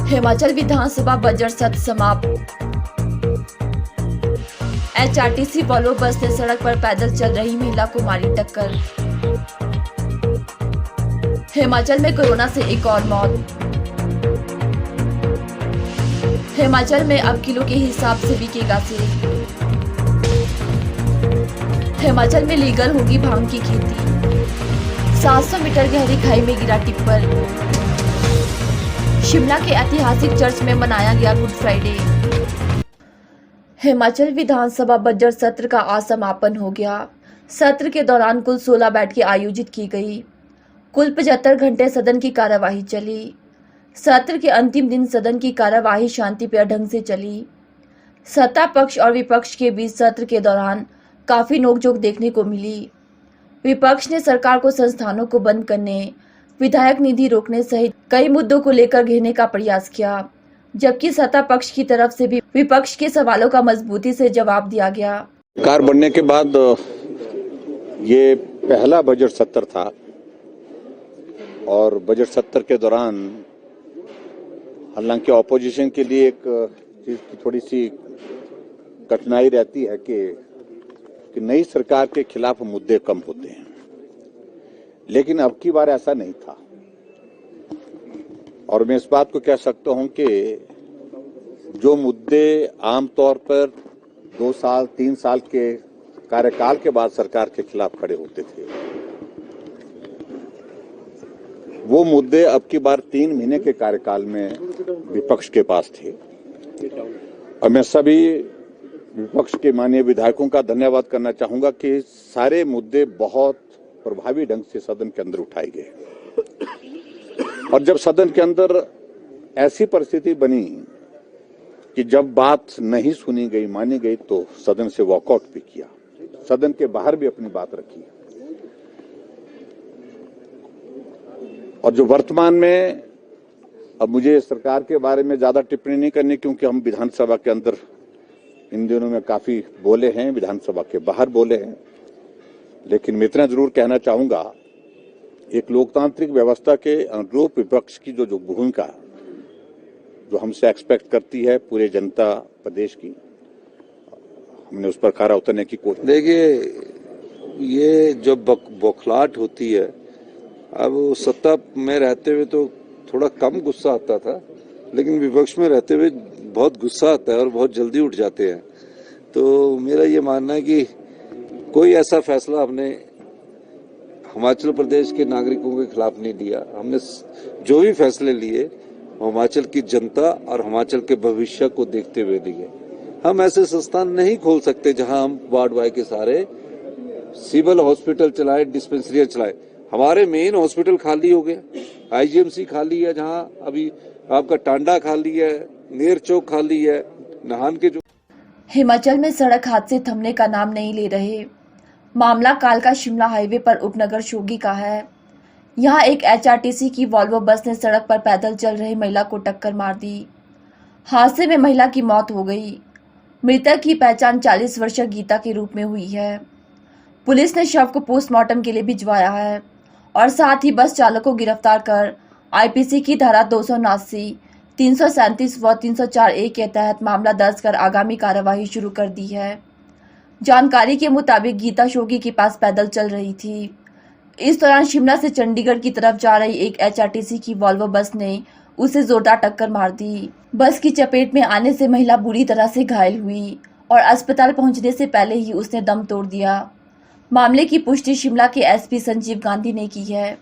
हिमाचल विधानसभा budget सत्र समाप्त। HRTC Volvo bus ने सड़क पर पैदल चल रही महिला को मारी टक्कर। हिमाचल में कोरोना से एक और मौत। हिमाचल में अब किलो के हिसाब से बिकेगा सेब। हिमाचल में लीगल होगी भांग की खेती। 700 मीटर गहरी खाई में गिरा टिप्पर। शिमला के ऐतिहासिक चर्च में मनाया गया गुड फ्राइडे। हिमाचल विधानसभा बजट सत्र का आज समापन हो गया। सत्र के दौरान कुल 16 बैठकें आयोजित की गई। कुल 75 घंटे सदन की कार्यवाही चली। सत्र के अंतिम दिन सदन की कार्यवाही शांतिप्रिय ढंग से चली। सत्ता पक्ष और विपक्ष के बीच सत्र के दौरान काफी नोकझोंक देखने को मिली। विपक्ष ने सरकार को संस्थानों को बंद करने, विधायक निधि रोकने सहित कई मुद्दों को लेकर घेरने का प्रयास किया, जबकि सत्ता पक्ष की तरफ से भी विपक्ष के सवालों का मजबूती से जवाब दिया गया। सरकार बनने के बाद ये पहला बजट सत्र था और बजट सत्र के दौरान हालांकि ऑपोजिशन के लिए एक चीज की थोड़ी सी कठिनाई रहती है कि नई सरकार के खिलाफ मुद्दे कम होते हैं, लेकिन अब की बार ऐसा नहीं था। और मैं इस बात को कह सकता हूं कि जो मुद्दे आमतौर पर 2 साल 3 साल के कार्यकाल के बाद सरकार के खिलाफ खड़े होते थे, वो मुद्दे अब की बार 3 महीने के कार्यकाल में विपक्ष के पास थे। और मैं सभी विपक्ष के माननीय विधायकों का धन्यवाद करना चाहूंगा कि सारे मुद्दे बहुत प्रभावी ढंग से सदन के अंदर उठाए गए। और जब सदन के अंदर ऐसी परिस्थिति बनी कि जब बात नहीं सुनी गई, मानी गई, तो सदन से वॉकआउट भी किया, सदन के बाहर भी अपनी बात रखी। और जो वर्तमान में, अब मुझे सरकार के बारे में ज्यादा टिप्पणी नहीं करनी क्योंकि हम विधानसभा के अंदर इन दिनों में काफी बोले हैं, विधानसभा के बाहर बोले हैं, लेकिन मैं इतना जरूर कहना चाहूंगा, एक लोकतांत्रिक व्यवस्था के अनुरूप विपक्ष की जो भूमिका जो हमसे एक्सपेक्ट करती है पूरे जनता प्रदेश की, हमने उस पर खरा उतरने की कोशिश। देखिए, ये जब बौखलाहट होती है, अब सत्ता में रहते हुए तो थोड़ा कम गुस्सा आता था, लेकिन विपक्ष में रहते हुए बहुत गुस्सा आता है और बहुत जल्दी उठ जाते हैं। तो मेरा ये मानना है कि कोई ऐसा फैसला हमने हिमाचल प्रदेश के नागरिकों के खिलाफ नहीं लिया। हमने जो भी फैसले लिए हिमाचल की जनता और हिमाचल के भविष्य को देखते हुए लिए। हम ऐसे संस्थान नहीं खोल सकते जहां हम वार्ड वाई के सारे सिविल हॉस्पिटल चलाए, डिस्पेंसरियां चलाए। हमारे मेन हॉस्पिटल खाली हो गया, आईजीएमसी खाली है, जहां अभी आपका टांडा खाली है, नेर चौक खाली है, नाहन के जो। हिमाचल में सड़क हादसे थमने का नाम नहीं ले रहे। मामला कालका शिमला हाईवे पर उपनगर शोगी का है। यहां एक एचआरटीसी की वॉल्वो बस ने सड़क पर पैदल चल रही महिला को टक्कर मार दी। हादसे में महिला की मौत हो गई। मृतक की पहचान 40 वर्षीय गीता के रूप में हुई है। पुलिस ने शव को पोस्टमार्टम के लिए भिजवाया है और साथ ही बस चालक को गिरफ्तार कर आईपीसी की धारा 279, 337 व 304A के तहत मामला दर्ज कर आगामी कार्यवाही शुरू कर दी है। जानकारी के मुताबिक गीता शोगी के पास पैदल चल रही थी। इस दौरान शिमला से चंडीगढ़ की तरफ जा रही एक एचआरटीसी की वॉल्वो बस ने उसे जोरदार टक्कर मार दी। बस की चपेट में आने से महिला बुरी तरह से घायल हुई और अस्पताल पहुंचने से पहले ही उसने दम तोड़ दिया। मामले की पुष्टि शिमला के एसपी संजीव गांधी ने की है।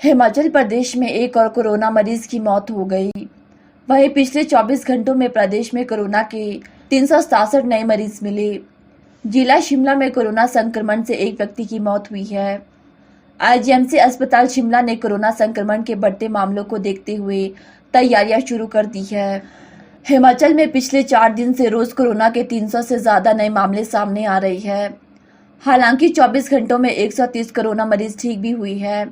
हिमाचल प्रदेश में एक और कोरोना मरीज की मौत हो गई। वहीं पिछले 24 घंटों में प्रदेश में कोरोना के 367 नए मरीज मिले। जिला शिमला में कोरोना संक्रमण से एक व्यक्ति की मौत हुई है। आईजीएमसी अस्पताल शिमला ने कोरोना संक्रमण के बढ़ते मामलों को देखते हुए तैयारियां शुरू कर दी है। हिमाचल में पिछले 4 दिन से रोज कोरोना के 300 से ज्यादा नए मामले सामने आ रही है। हालांकि 24 घंटों में 130 कोरोना मरीज ठीक भी हुई है,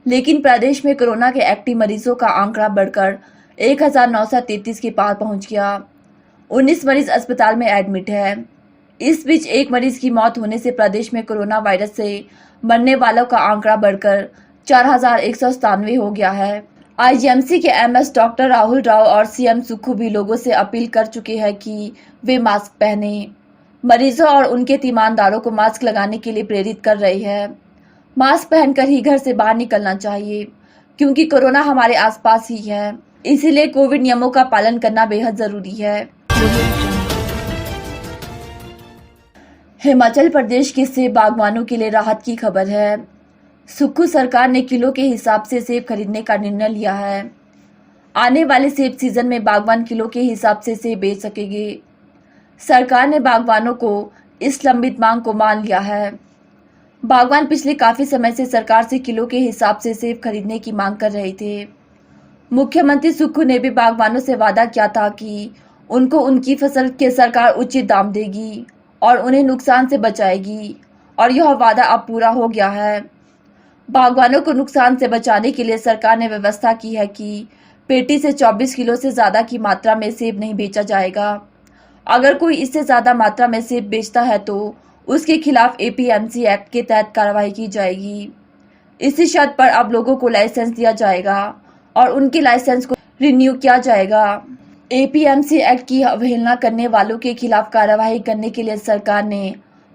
लेकिन प्रदेश में कोरोना के एक्टिव मरीजों का आंकड़ा बढ़कर 1933 के पार पहुंच गया। 19 मरीज अस्पताल में एडमिट है। इस बीच एक मरीज की मौत होने से प्रदेश में कोरोना वायरस से मरने वालों का आंकड़ा बढ़कर 4197 हो गया है। आईजीएमसी के एमएस डॉक्टर राहुल राव और सीएम सुक्खू भी लोगों से अपील कर चुके हैं कि वे मास्क पहने। मरीजों और उनके तीमानदारों को मास्क लगाने के लिए प्रेरित कर रही है। मास्क पहनकर ही घर से बाहर निकलना चाहिए, क्योंकि कोरोना हमारे आसपास ही है। इसीलिए कोविड नियमों का पालन करना बेहद जरूरी है। हिमाचल प्रदेश के सेब बागवानों के लिए राहत की खबर है। सुक्खू सरकार ने किलो के हिसाब से सेब खरीदने का निर्णय लिया है। आने वाले सेब सीजन में बागवान किलो के हिसाब से सेब बेच सकेंगे। सरकार ने बागवानों को इस लंबित मांग को मान लिया है। बागवान पिछले काफी समय से सरकार से किलो के हिसाब से सेब खरीदने की मांग कर रहे थे। मुख्यमंत्री सुक्खू ने भी बागवानों से वादा किया था कि उनको उनकी फसल के सरकार उचित दाम देगी और उन्हें नुकसान से बचाएगी, और यह वादा अब पूरा हो गया है। बागवानों को नुकसान से बचाने के लिए सरकार ने व्यवस्था की है कि पेटी से 24 किलो से ज्यादा की मात्रा में सेब नहीं बेचा जाएगा। अगर कोई इससे ज्यादा मात्रा में सेब बेचता है तो उसके खिलाफ एपीएमसी एक्ट के तहत कार्रवाई की जाएगी। इसी शर्त पर अब लोगों को लाइसेंस दिया जाएगा और उनके लाइसेंस को रिन्यू किया जाएगा। एपीएमसी एक्ट की अवहेलना करने वालों के खिलाफ कार्रवाई करने के लिए सरकार ने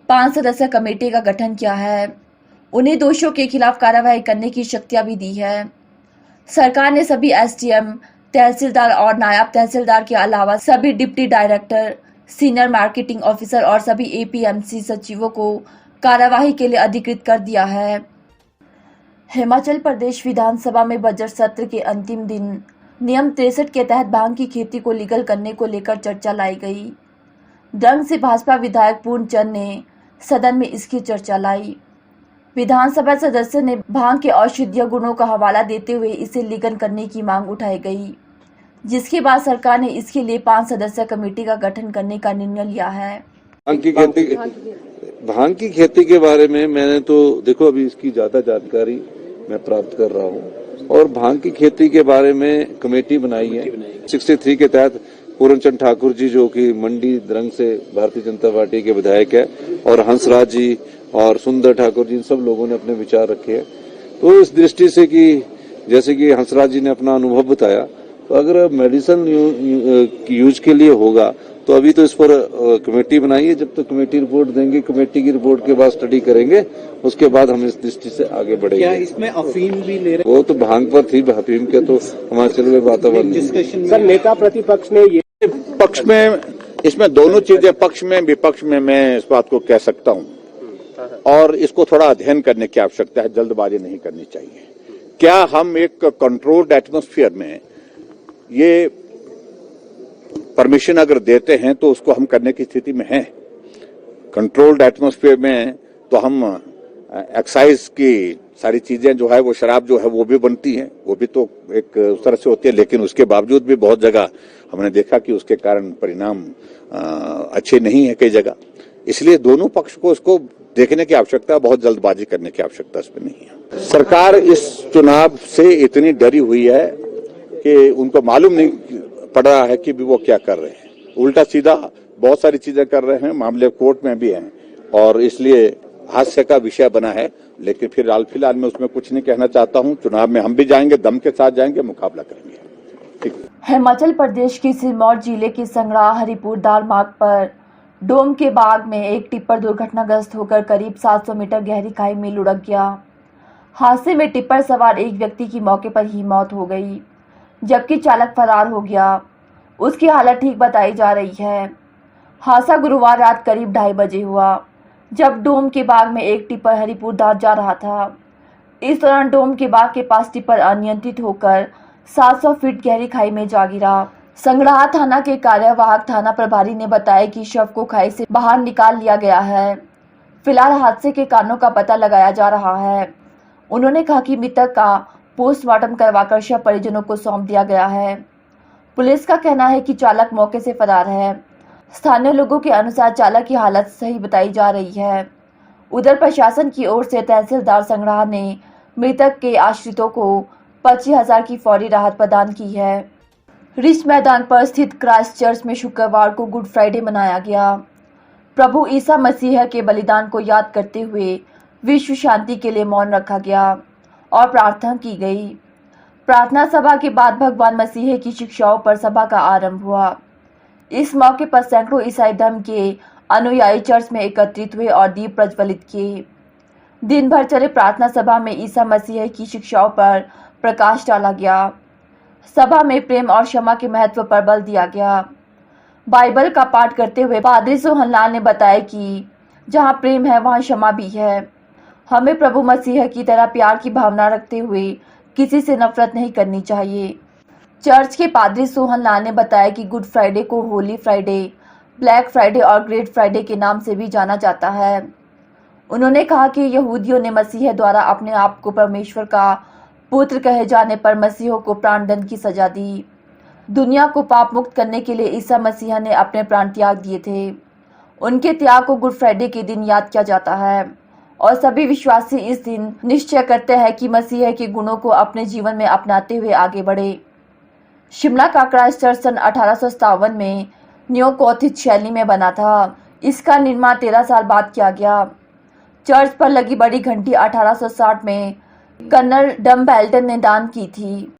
5 सदस्यीय कमेटी का गठन किया है। उन्हें दोषियों के खिलाफ कार्रवाई करने की शक्तियां भी दी है। सरकार ने सभी एसडीएम, तहसीलदार और नायब तहसीलदार के अलावा सभी deputy director, senior marketing officer और सभी एपीएमसी सचिवों को कार्यवाही के लिए अधिकृत कर दिया है। हिमाचल प्रदेश विधानसभा में बजट सत्र के अंतिम दिन नियम 63 के तहत भांग की खेती को लीगल करने को लेकर चर्चा लाई गई। द्रंग से भाजपा विधायक पूर्णचंद ने सदन में इसकी चर्चा लाई। विधानसभा सदस्य ने भांग के औषधीय गुणों का हवाला देते हुए इसे लीगल करने की मांग उठाई गई, जिसके बाद सरकार ने इसके लिए 5 सदस्यीय कमेटी का गठन करने का निर्णय लिया है। भांग की खेती के बारे में मैंने तो देखो अभी इसकी ज्यादा जानकारी मैं प्राप्त कर रहा हूँ, और भांग की खेती के बारे में कमेटी बनाई है 63 के तहत। पूर्णचंद ठाकुर जी जो कि मंडी द्रंग से भारतीय जनता पार्टी के विधायक है, और हंसराज जी और सुंदर ठाकुर जी, इन सब लोगों ने अपने विचार रखे हैं। तो इस दृष्टि से कि जैसे कि हंसराज जी ने अपना अनुभव बताया, तो अगर मेडिसिन यूज के लिए होगा तो अभी तो इस पर कमेटी बनाई है। जब तक कमेटी रिपोर्ट देंगे, कमेटी की रिपोर्ट के बाद स्टडी करेंगे, उसके बाद हम इस दृष्टि से आगे बढ़ेंगे। क्या इसमें अफीम भी ले रहे? वो तो भांग पर थी, अफीम के तो हिमाचल में वातावरण डिस्कशन। सर, नेता प्रतिपक्ष ने ये पक्ष में, इसमें दोनों चीजें, पक्ष में विपक्ष में, मैं इस बात को कह सकता हूं, और इसको थोड़ा अध्ययन करने की आवश्यकता है, जल्दबाजी नहीं करनी चाहिए। क्या हम एक कंट्रोल्ड एटमॉस्फेयर में ये परमिशन अगर देते हैं तो उसको हम करने की स्थिति में हैं? कंट्रोल्ड एटमॉस्फेयर में तो हम एक्साइज की सारी चीजें जो है, वो शराब जो है वो भी बनती है, वो भी तो एक उस तरह से होती है, लेकिन उसके बावजूद भी बहुत जगह हमने देखा कि उसके कारण परिणाम अच्छे नहीं है कई जगह। इसलिए दोनों पक्ष को इसको देखने की आवश्यकता, बहुत जल्दबाजी करने की आवश्यकता इसमें नहीं है। सरकार इस चुनाव से इतनी डरी हुई है कि उनको मालूम नहीं पड़ रहा है कि भी वो क्या कर रहे हैं। उल्टा सीधा बहुत सारी चीजें कर रहे हैं, मामले कोर्ट में भी हैं, और इसलिए हास्य का विषय बना है। लेकिन फिलहाल मैं उसमें कुछ नहीं कहना चाहता हूं। चुनाव में हम भी जाएंगे, दम के साथ जाएंगे, मुकाबला करेंगे। ठीक। हिमाचल प्रदेश के सिरमौर जिले के संगड़ा हरिपुर दार मार्ग पर डोम के बाग में एक टिप्पर दुर्घटनाग्रस्त होकर करीब 700 मीटर गहरी खाई में लुढ़क गया। हादसे में टिप्पर सवार एक व्यक्ति की मौके पर ही मौत हो गई, जबकि चालक फरार हो गया। उसकी हालत ठीक बताई जा रही है। हादसा गुरुवार रात करीब 2:30 बजे हुआ, जब डोम के बाग में एक टिप्पर हरिपुर दार जा रहा था। इस दौरान डोम के बाग के पास टिप्पर अनियंत्रित होकर 700 फीट गहरी खाई में जा गिरा। संगड़ाह थाना के कार्यवाहक थाना प्रभारी ने बताया कि शव को खाई से बाहर निकाल लिया गया है। फिलहाल हादसे के कारणों का पता लगाया जा रहा है। उन्होंने कहा कि मृतक का पोस्टमार्टम करवाकर शव परिजनों को सौंप दिया गया है। पुलिस का कहना है कि चालक मौके से फरार है। स्थानीय लोगों के अनुसार चालक की हालत सही बताई जा रही है। उधर प्रशासन की ओर से तहसीलदार संगड़ाह ने मृतक के आश्रितों को 25,000 की फौरी राहत प्रदान की है। रिच मैदान पर स्थित क्राइस्ट चर्च में शुक्रवार को गुड फ्राइडे मनाया गया। प्रभु ईसा मसीह के बलिदान को याद करते हुए विश्व शांति के लिए मौन रखा गया और प्रार्थना की गई। प्रार्थना सभा के बाद भगवान मसीह की शिक्षाओं पर सभा का आरंभ हुआ। इस मौके पर सैकड़ों ईसाई धर्म के अनुयायी चर्च में एकत्रित हुए और दीप प्रज्वलित किए। दिन भर चले प्रार्थना सभा में ईसा मसीह की शिक्षाओं पर प्रकाश डाला गया। सभा में प्रेम और क्षमा के महत्व पर बल दिया गया। बाइबल का पाठ करते हुए पादरी सोहनलाल ने बताया कि जहां प्रेम है वहां क्षमा भी है। हमें प्रभु मसीह की तरह प्यार की भावना रखते हुए किसी से नफरत नहीं करनी चाहिए। चर्च के पादरी सोहनलाल ने बताया कि गुड फ्राइडे को होली फ्राइडे, ब्लैक फ्राइडे और ग्रेट फ्राइडे के नाम से भी जाना जाता है। उन्होंने कहा कि यहूदियों ने मसीह द्वारा अपने आप को परमेश्वर का पुत्र कहे जाने पर मसीह को प्राणदंड की सजा दी। दुनिया को पाप मुक्त करने के लिए ईसा मसीह ने अपने प्राण त्याग दिए थे। उनके त्याग को गुड फ्राइडे के दिन याद किया जाता है और सभी विश्वासी इस दिन निश्चय करते हैं कि मसीह के गुणों को अपने जीवन में अपनाते हुए आगे बढ़े। शिमला का क्राइस्ट चर्च सन 1857 में नियोगोथिक शैली में बना था। इसका निर्माण 13 साल बाद किया गया। चर्च पर लगी बड़ी घंटी 1860 में कर्नल डम्बेल्टन ने दान की थी।